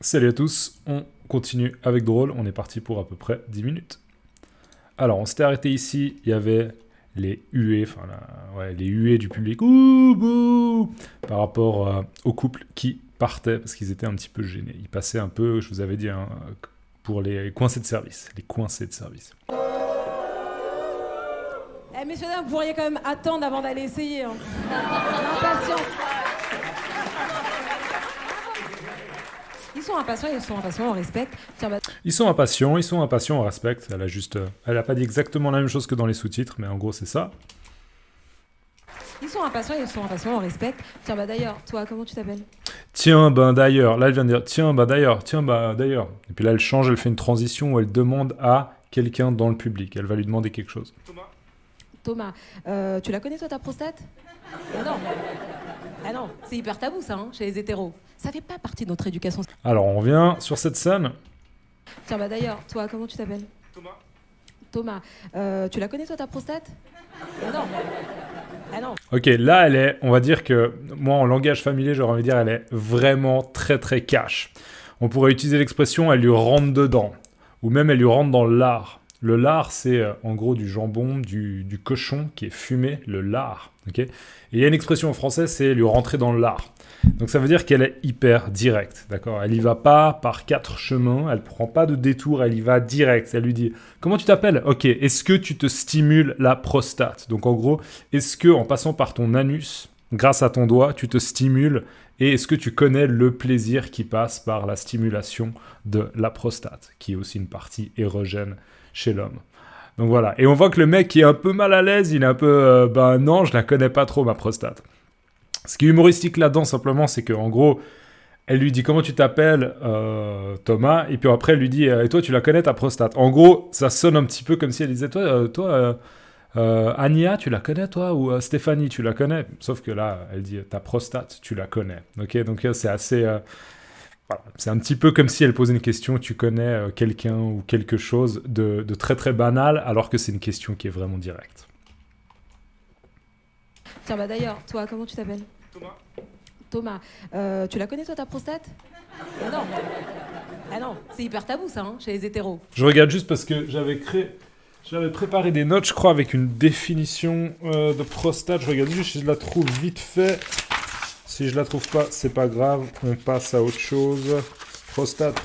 Salut à tous, on continue avec Drôle, on est parti pour à peu près 10 minutes. Alors, on s'était arrêté ici, il y avait les huées, les huées du public, ouh, bouh, par rapport au couple qui partait, parce qu'ils étaient un petit peu gênés. Ils passaient un peu, je vous avais dit, pour les coincés de service, Eh, messieurs, dames, vous pourriez quand même attendre avant d'aller essayer. Hein. Impatience. Ils sont impatients, on respecte. Tiens, bah... Ils sont impatients, on respecte. Elle a pas dit exactement la même chose que dans les sous-titres, mais en gros, c'est ça. Ils sont impatients, on respecte. Tiens, bah d'ailleurs, toi, comment tu t'appelles? Tiens, ben d'ailleurs. Là, elle vient de dire tiens, bah d'ailleurs. Et puis là, elle change, elle fait une transition où elle demande à quelqu'un dans le public. Elle va lui demander quelque chose. Thomas, tu la connais, toi, ta prostate? Ah non, c'est hyper tabou, ça, hein, chez les hétéros. Ça fait pas partie de notre éducation. Alors, on revient sur cette scène. Tiens, bah d'ailleurs, toi, comment tu t'appelles? Thomas, tu la connais, toi, ta prostate? Ah non. Ok, là, on va dire que, moi, en langage familier, j'aurais envie de dire, elle est vraiment très, très cash. On pourrait utiliser l'expression, elle lui rentre dedans. Ou même, elle lui rentre dans le lard. Le lard, c'est en gros du jambon, du cochon qui est fumé, le lard. Okay, et il y a une expression en français, c'est lui rentrer dans le lard. Donc ça veut dire qu'elle est hyper directe, d'accord? Elle y va pas par 4 chemins, elle prend pas de détour, elle y va direct. Elle lui dit « Comment tu t'appelles? Ok, est-ce que tu te stimules la prostate ?» Donc en gros, est-ce que en passant par ton anus, grâce à ton doigt, tu te stimules? Et est-ce que tu connais le plaisir qui passe par la stimulation de la prostate, qui est aussi une partie érogène chez l'homme? Donc voilà, et on voit que le mec qui est un peu mal à l'aise, il est un peu non, je la connais pas trop ma prostate. Ce qui est humoristique là-dedans simplement, c'est qu'en gros, elle lui dit comment tu t'appelles, Thomas, et puis après elle lui dit et toi tu la connais ta prostate. En gros, ça sonne un petit peu comme si elle disait toi Ania, tu la connais toi, ou Stéphanie, tu la connais. Sauf que là, elle dit ta prostate, tu la connais. Ok, donc c'est assez voilà. C'est un petit peu comme si elle posait une question, tu connais quelqu'un ou quelque chose de très très banal, alors que c'est une question qui est vraiment directe. Tiens, bah d'ailleurs, toi, comment tu t'appelles? Thomas, tu la connais, toi, ta prostate? Ah non, c'est hyper tabou, ça, hein, chez les hétéros. Je regarde juste parce que j'avais préparé des notes, je crois, avec une définition de prostate. Je regarde juste si je la trouve vite fait. Si je la trouve pas, c'est pas grave, on passe à autre chose. Prostate.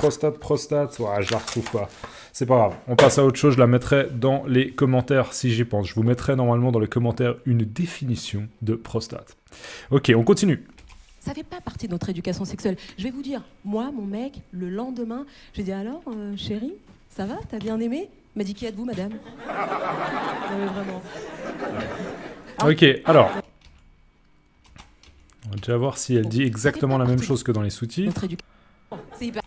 Ouais, je la retrouve pas. C'est pas grave, on passe à autre chose, je la mettrai dans les commentaires si j'y pense. Je vous mettrai normalement dans les commentaires une définition de prostate. Ok, on continue. Ça fait pas partie de notre éducation sexuelle. Je vais vous dire, moi, mon mec, le lendemain, j'ai dit alors, chérie, ça va? T'as bien aimé? Il m'a dit qui êtes-vous, madame? Non mais vraiment. Ok, alors... On va déjà voir si elle dit exactement la même chose que dans les sous-titres. C'est hyper...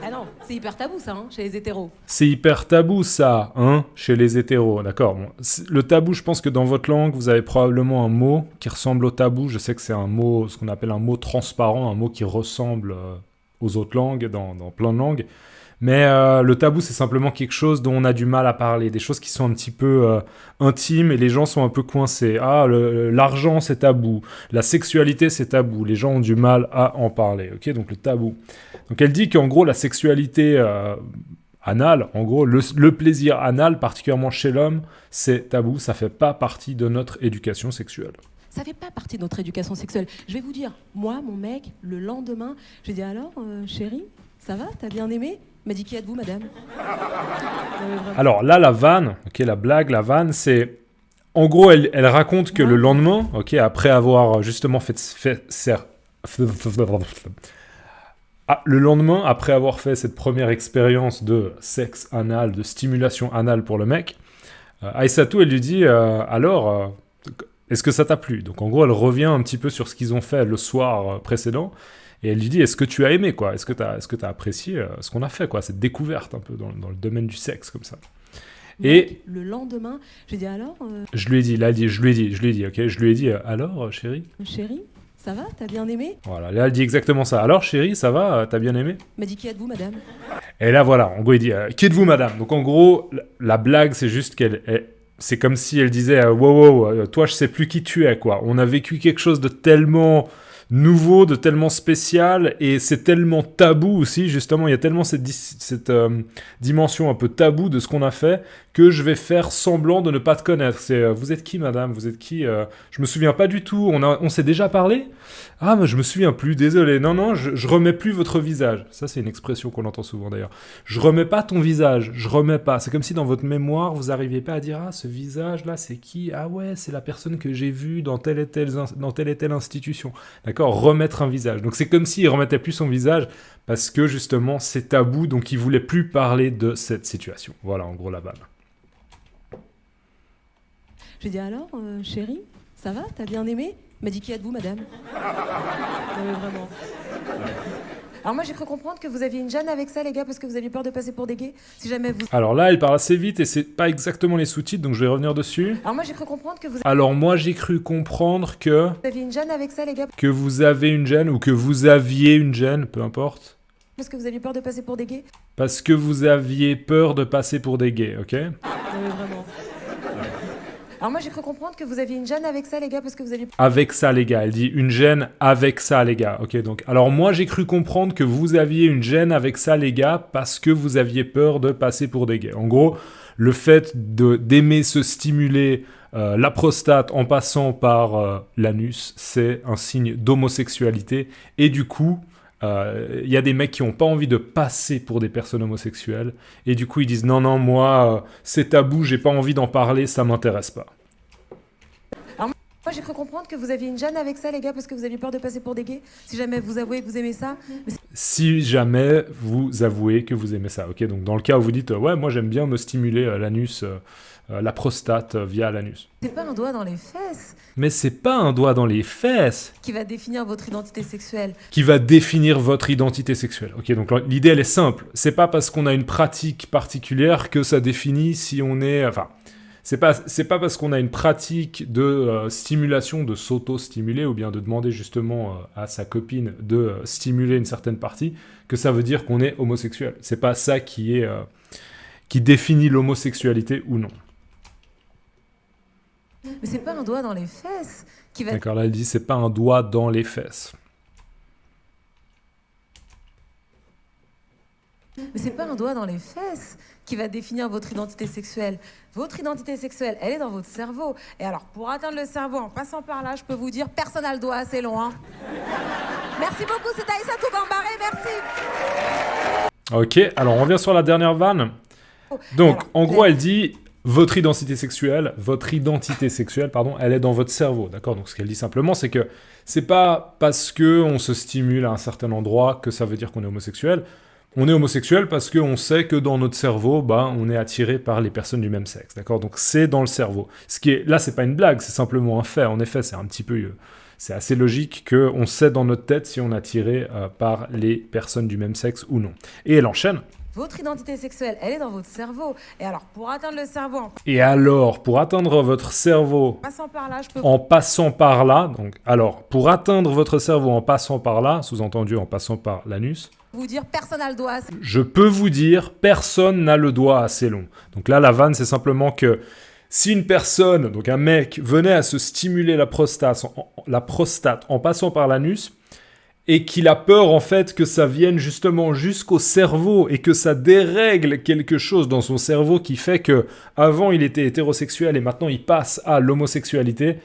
Ah non, c'est hyper tabou ça, hein, chez les hétéros. C'est hyper tabou ça, hein, chez les hétéros, d'accord. Bon, le tabou, je pense que dans votre langue, vous avez probablement un mot qui ressemble au tabou. Je sais que c'est un mot, ce qu'on appelle un mot transparent, un mot qui ressemble aux autres langues, dans plein de langues. Mais le tabou, c'est simplement quelque chose dont on a du mal à parler, des choses qui sont un petit peu intimes et les gens sont un peu coincés. Ah, l'argent, c'est tabou. La sexualité, c'est tabou. Les gens ont du mal à en parler, ok? Donc le tabou. Donc elle dit qu'en gros, la sexualité anale, en gros, le plaisir anal, particulièrement chez l'homme, c'est tabou. Ça fait pas partie de notre éducation sexuelle. Ça fait pas partie de notre éducation sexuelle. Je vais vous dire, moi, mon mec, le lendemain, j'ai dit alors, chérie, ça va? T'as bien aimé? Il m'a dit qui êtes-vous, madame? Alors là, la vanne, ok, la blague, la vanne, c'est... En gros, elle raconte que le lendemain, ok, après avoir justement le lendemain, après avoir fait cette première expérience de sexe anal, de stimulation anale pour le mec, Aïssatou, elle lui dit alors, est-ce que ça t'a plu? Donc en gros, elle revient un petit peu sur ce qu'ils ont fait le soir précédent. Et elle lui dit, est-ce que tu as aimé, quoi? Est-ce que t'as apprécié ce qu'on a fait, quoi? Cette découverte, un peu, dans le domaine du sexe, comme ça. Et... Le lendemain, j'ai dit, alors... Je lui ai dit, ok? Je lui ai dit, alors, chérie? Chérie, ça va? T'as bien aimé? Voilà, là, elle dit exactement ça. Alors, chérie, ça va? T'as bien aimé? Il m'a dit, qui êtes-vous, madame? Et là, voilà, en gros, il dit, qui êtes-vous, madame? Donc, en gros, la blague, c'est juste c'est comme si elle disait, wow, toi, je sais plus qui tu es, quoi. On a vécu quelque chose de tellement... nouveau, de tellement spécial, et c'est tellement tabou aussi, justement, il y a tellement cette dimension un peu tabou de ce qu'on a fait, que je vais faire semblant de ne pas te connaître. C'est vous êtes qui, madame? Vous êtes qui? Je me souviens pas du tout, on s'est déjà parlé? Ah, mais je me souviens plus, désolé. Non, je remets plus votre visage. Ça, c'est une expression qu'on entend souvent d'ailleurs. Je remets pas ton visage, je remets pas. C'est comme si dans votre mémoire, vous n'arriviez pas à dire, ah, ce visage-là, c'est qui? Ah ouais, c'est la personne que j'ai vue dans telle et telle institution. D'accord? Remettre un visage. Donc c'est comme s'il remettait plus son visage parce que justement c'est tabou, donc il voulait plus parler de cette situation. Voilà en gros la vanne. J'ai dit alors, chérie, ça va? T'as bien aimé? Il m'a dit qui êtes-vous, madame? Non mais vraiment. Alors moi j'ai cru comprendre que vous aviez une gêne avec ça les gars parce que vous aviez peur de passer pour des gays. Si jamais vous... Alors là elle parle assez vite et c'est pas exactement les sous-titres donc je vais revenir dessus. Alors moi j'ai cru comprendre que vous aviez une gêne avec ça les gars. Que vous avez une gêne ou que vous aviez une gêne, peu importe. Parce que vous aviez peur de passer pour des gays. Parce que vous aviez peur de passer pour des gays, ok? Non mais vraiment. Alors moi j'ai cru comprendre que vous aviez une gêne avec ça les gars parce que vous aviez... Avec ça les gars, elle dit une gêne avec ça les gars, ok donc. Alors moi j'ai cru comprendre que vous aviez une gêne avec ça les gars parce que vous aviez peur de passer pour des gays. En gros, le fait d'aimer se stimuler la prostate en passant par l'anus, c'est un signe d'homosexualité et du coup... y a des mecs qui n'ont pas envie de passer pour des personnes homosexuelles et du coup ils disent non moi c'est tabou, j'ai pas envie d'en parler, ça m'intéresse pas. Alors moi j'ai cru comprendre que vous aviez une gêne avec ça les gars parce que vous aviez peur de passer pour des gays. Si jamais vous avouez que vous aimez ça. Si jamais vous avouez que vous aimez ça, ok, donc dans le cas où vous dites ouais moi j'aime bien me stimuler l'anus, la prostate via l'anus. C'est pas un doigt dans les fesses. Mais c'est pas un doigt dans les fesses qui va définir votre identité sexuelle. Qui va définir votre identité sexuelle. Ok, donc l'idée elle est simple. C'est pas parce qu'on a une pratique particulière que ça définit si on est. Enfin, c'est pas parce qu'on a une pratique de stimulation, de s'auto-stimuler ou bien de demander justement à sa copine de stimuler une certaine partie que ça veut dire qu'on est homosexuel. C'est pas ça qui définit l'homosexualité ou non. Mais c'est pas un doigt dans les fesses qui va... D'accord, là elle dit c'est pas un doigt dans les fesses. Mais c'est pas un doigt dans les fesses qui va définir votre identité sexuelle. Votre identité sexuelle, elle est dans votre cerveau. Et alors, pour atteindre le cerveau en passant par là, je peux vous dire, personne n'a le doigt assez loin. Merci beaucoup, c'est Aïssatou Gambaré, merci. Ok, alors on revient sur la dernière vanne. Donc, alors, en gros, elle dit... Votre identité sexuelle, elle est dans votre cerveau, d'accord? Donc ce qu'elle dit simplement, c'est que c'est pas parce que on se stimule à un certain endroit que ça veut dire qu'on est homosexuel. On est homosexuel parce qu'on sait que dans notre cerveau, on est attiré par les personnes du même sexe, d'accord? Donc c'est dans le cerveau. Là, c'est pas une blague, c'est simplement un fait. En effet, c'est assez logique qu'on sait dans notre tête si on est attiré par les personnes du même sexe ou non. Et elle enchaîne. Votre identité sexuelle, elle est dans votre cerveau. Et alors, pour atteindre le cerveau... pour atteindre votre cerveau... En passant par là, pour atteindre votre cerveau en passant par là, sous-entendu en passant par l'anus... Vous dire, personne n'a le doigt assez... Je peux vous dire, personne n'a le doigt assez long. Donc là, la vanne, c'est simplement que si une personne, donc un mec, venait à se stimuler la prostate en passant par l'anus... et qu'il a peur en fait que ça vienne justement jusqu'au cerveau et que ça dérègle quelque chose dans son cerveau qui fait que avant il était hétérosexuel et maintenant il passe à l'homosexualité,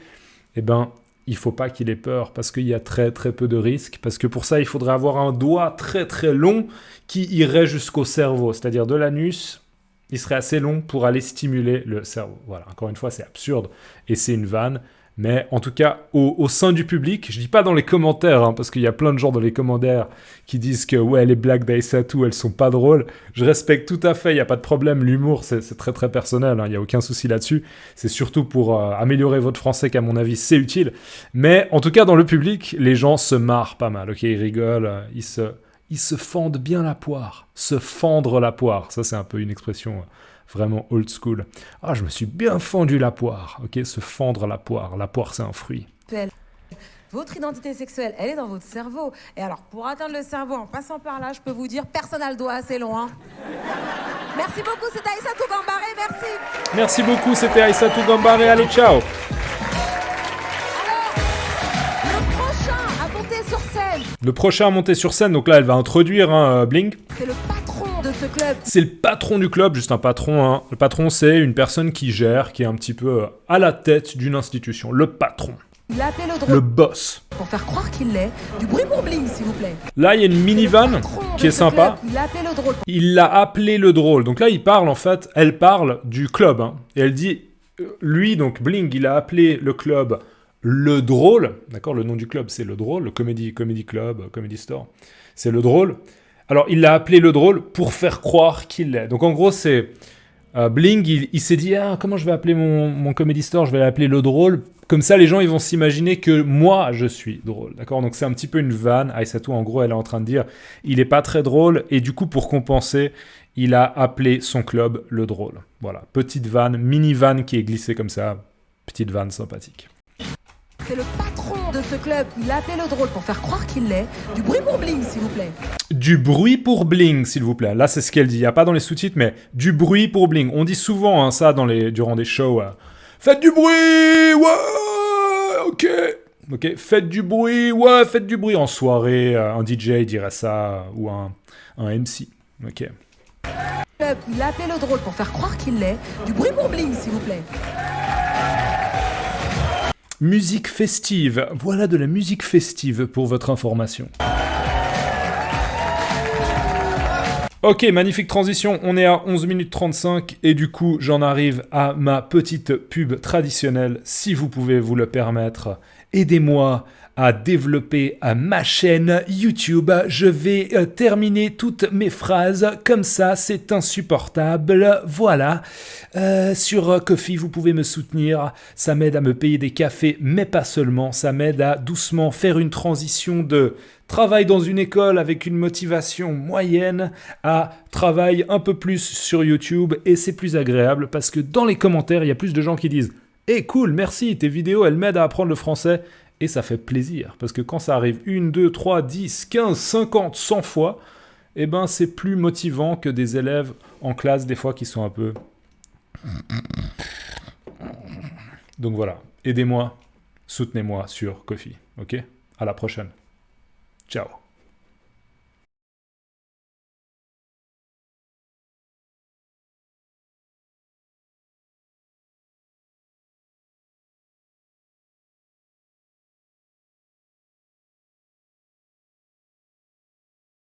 il faut pas qu'il ait peur parce qu'il y a très très peu de risques, parce que pour ça il faudrait avoir un doigt très très long qui irait jusqu'au cerveau, c'est-à-dire de l'anus, il serait assez long pour aller stimuler le cerveau. Voilà, encore une fois c'est absurde et c'est une vanne. Mais en tout cas, au sein du public, je dis pas dans les commentaires, parce qu'il y a plein de gens dans les commentaires qui disent que ouais, les blagues d'Aïssatou, elles sont pas drôles. Je respecte tout à fait, il n'y a pas de problème, l'humour, c'est très très personnel, il n'y a aucun souci là-dessus. C'est surtout pour améliorer votre français qu'à mon avis, c'est utile. Mais en tout cas, dans le public, les gens se marrent pas mal, ok, ils rigolent, ils se fendent bien la poire. Se fendre la poire, ça c'est un peu une expression... vraiment old school. Ah, je me suis bien fendu la poire. Ok, se fendre la poire. La poire, c'est un fruit. Votre identité sexuelle, elle est dans votre cerveau. Et alors, pour atteindre le cerveau en passant par là, je peux vous dire, personne n'a le doigt assez loin. Merci beaucoup, c'était Aïssatou Gambaré, merci. Merci beaucoup, c'était Aïssatou Gambaré. Allez, ciao. Alors, le prochain à monter monter sur scène. Le prochain à monter sur scène, donc là, elle va introduire Bling. C'est le patron de ce club. C'est le patron du club, juste un patron. Hein. Le patron, c'est une personne qui gère, qui est un petit peu à la tête d'une institution. Le patron. Il a appelé le Le drôle boss. pour faire croire qu'il l'est. Du bruit pour Bling, s'il vous plaît. Là, il y a une minivan qui est sympa. Il a appelé le drôle. Il l'a appelé le drôle. Donc là, il parle en fait, elle parle du club. Hein. Et elle dit, lui, donc Bling, il a appelé le club le drôle. D'accord, le nom du club, c'est le drôle. Le comedy club, comedy store. C'est le drôle. Alors, il l'a appelé le drôle pour faire croire qu'il l'est. Donc en gros, c'est Bling, il s'est dit, comment je vais appeler mon comedy store? Je vais l'appeler le drôle. Comme ça, les gens, ils vont s'imaginer que moi, je suis drôle. D'accord? Donc, c'est un petit peu une vanne. Aïssatou, en gros, elle est en train de dire, il est pas très drôle. Et du coup, pour compenser, il a appelé son club le drôle. Voilà. Petite vanne, mini vanne qui est glissée comme ça. Petite vanne sympathique. C'est le patron de ce club. Il a appelé le drôle pour faire croire qu'il l'est. Du bruit pour Bling, s'il vous plaît. Du bruit pour Bling, s'il vous plaît. Là, c'est ce qu'elle dit. Il n'y a pas dans les sous-titres, mais du bruit pour Bling. On dit souvent ça durant des shows. Faites du bruit, ouais, ok. Faites du bruit, ouais, faites du bruit. En soirée, un DJ dirait ça, ou un MC. Ok. Il a appelé le drôle pour faire croire qu'il l'est. Du bruit pour Bling, s'il vous plaît. Musique festive. Voilà de la musique festive pour votre information. Ok, magnifique transition, on est à 11 minutes 35 et du coup j'en arrive à ma petite pub traditionnelle. Si vous pouvez vous le permettre, aidez-moi à développer ma chaîne YouTube. Je vais terminer toutes mes phrases comme ça, c'est insupportable. Voilà, sur Ko-fi, vous pouvez me soutenir. Ça m'aide à me payer des cafés, mais pas seulement. Ça m'aide à doucement faire une transition de travail dans une école avec une motivation moyenne à travail un peu plus sur YouTube. Et c'est plus agréable parce que dans les commentaires, il y a plus de gens qui disent « Eh cool, merci, tes vidéos, elles m'aident à apprendre le français ». Et ça fait plaisir, parce que quand ça arrive 1, 2, 3, 10, 15, 50, 100 fois, eh ben c'est plus motivant que des élèves en classe, des fois, qui sont un peu... Donc voilà, aidez-moi, soutenez-moi sur Ko-fi, ok? À la prochaine. Ciao.